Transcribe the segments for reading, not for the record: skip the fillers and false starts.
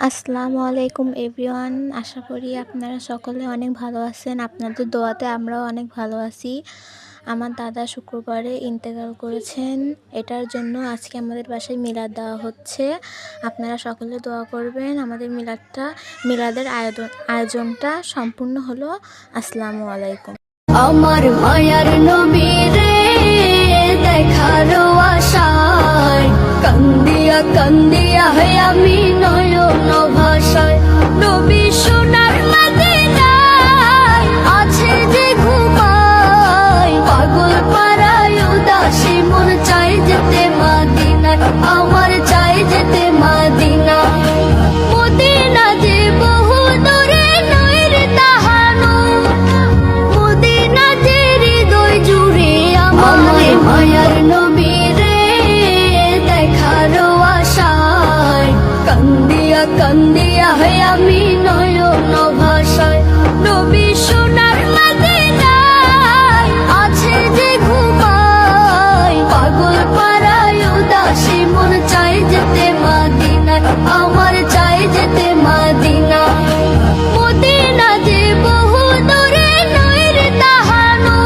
আসসালামু আলাইকুম এভরিওয়ান। আশা করি আপনারা সকলে অনেক ভালো আছেন। আপনাদের দোয়াতে আমরাও অনেক ভালো আছি। আমার দাদা শুক্রবারে ইন্তেকাল করেছেন, এটার জন্য আজকে আমাদের বাসায় মিলাদ দেওয়া হচ্ছে। আপনারা সকলে দোয়া করবেন আমাদের মিলাদের আয়োজনটা সম্পূর্ণ হলো। আসসালামু আলাইকুম। আমার মায়ার নবীরে দেখার আশায় কান্দিয়া কান্দিয়া আমি নয়ন ভাষায় নবী সোনার মদিনায় আছে যে ঘুমায় পাগল পাড়ায় উদাসী মন চাই যেতে মদিনায়, আমার চাই যেতে মদিনা। মদিনা যে বহু দূরে নয় রে তাহানো, মদিনা যে হৃদয় জুড়ে আমার মায়ার নবীরে দেখার আশায় কান্দিয়া কান্দিয়া আমি নয়ন ভাষায় নবী সোনার মদিনায় আছে যে ঘুমায় পাগল পাড়ায় উদাসী মন চাই যেতে মদিনায়, আমার চাই যেতে মদিনা। মদিনা যে বহু দূরে নয় রে তাহানো,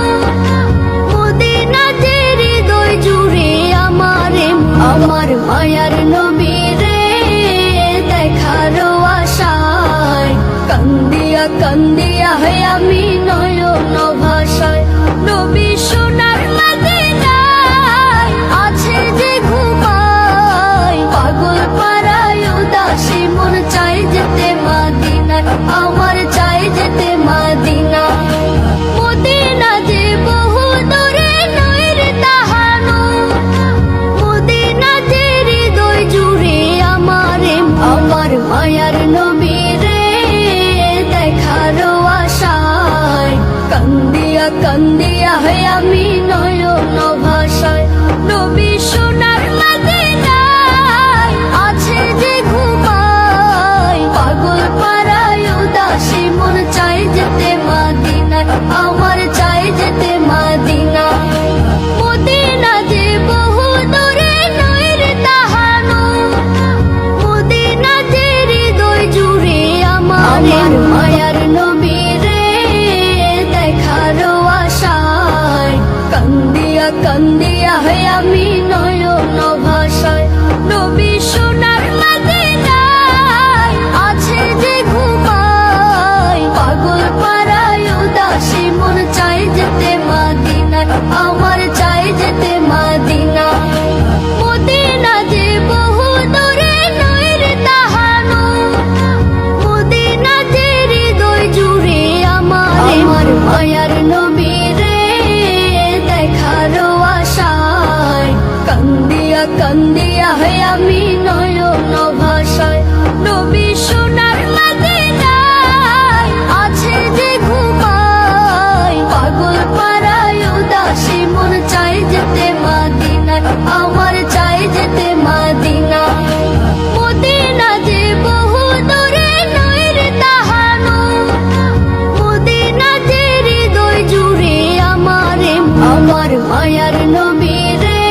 মদিনা যে হৃদয় জুড়ে আমার মায়ার নবীরে দেখার আশায় কান্দিয়া কান্দিয়া আমি নয়ন ভাষায় নবী সোনার মদিনায় আছে যে ঘুমায় পাগল পাড়ায় উদাসী মন চাই যেতে মদিনায়, আমার চাই যেতে মদিনা। মদিনা যে বহু দূরে নয় রে তাহানো, মদিনা যে হৃদয় জুড়ে আমার মায়ার নবীরে দেখার আশায় কান্দিয়া কান্দিয়া আমি নয়ন ভাষায় নবী সোনার মদিনায় আছে যে ঘুমায় পাগল পাড়ায় উদাসী মন চাই যেতে মদিনায়, আমার চাই যেতে মদিনা। মদিনা যে বহু দূরে নয় রে তাহানো, মদিনা যে হৃদয় জুড়ে আমার মায়ার নবীরে দেখার আশায় কান্দিয়া কান্দিয়া আমি নয়ন ভাষায় নবী সোনার মদিনায় আছে যে ঘুমায় পাগল পাড়ায় উদাসী মন চাই যেতে মদিনায়, আমার চাই যেতে মদিনা। মদিনা যে বহু দূরে নয় রে তাহানো, মদিনা যে হৃদয় জুড়ে আমার মায়ার নবীরে দেখার আশায় কান্দিয়া কান্দিয়া আমি নয়ন ভাষায় নবী সোনার মদিনায় আছে যে ঘুমায় পাগল পাড়ায় উদাসী মন চাই যেতে মদিনায়, আমার চাই যেতে মদিনা। মদিনা যে বহু দূরে নয় রে তাহানো, মদিনা যে হৃদয় জুড়ে আমার মায়ার নবীরে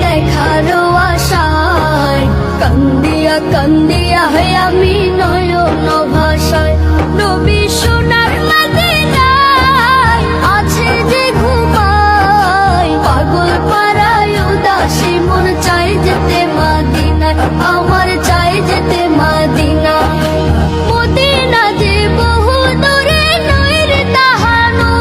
দেখার আশায় কান্দিয়া কান্দিয়া আমি নয়ন ভাষায় নবী সোনার মদিনায় আছে যে ঘুমায় পাগল পাড়ায় উদাসী মন চাই যেতে মদিনায়, আমার চাই যেতে মদিনা। মদিনা যে বহু দূরে নয় রে তাহানো,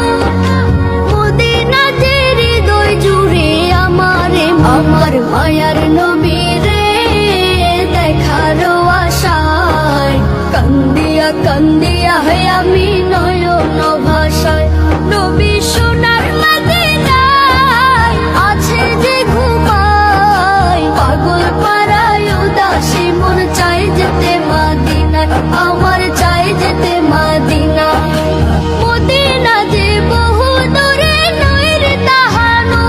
মদিনা যে হৃদয় জুড়ে আমার মায়ার নবীরে দেখার আশায় কান্দিয়া কান্দিয়া আমি নয়ন ভাষায় নবী সোনার মদিনায় আছে যে ঘুমায় পাগল পাড়ায় উদাসী মন চাই যেতে মদিনায়, আমার চাই যেতে মদিনা। মদিনা যে বহু দূরে নয় রে তাহানো,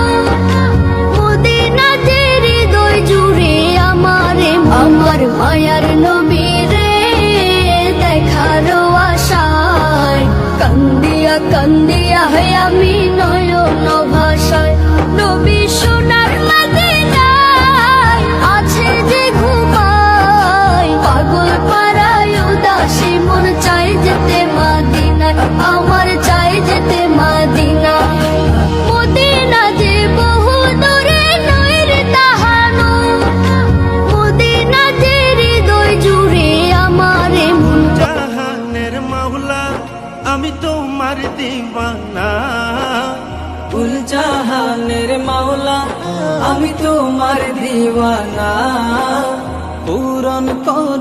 মদিনা যে হৃদয় জুড়ে আমার মায়ার নবীরে দেখার আশায় কান্দিয়া কান্দিয়া আমি নয়ন ভাষায় নবী সোনার মদিনায় আছে যে ঘুমায় পাগল আমি তোমার দিওয়ানা। কুল জাহানের মাওলা আমি তোমার দিওয়ানা, পূরণ করো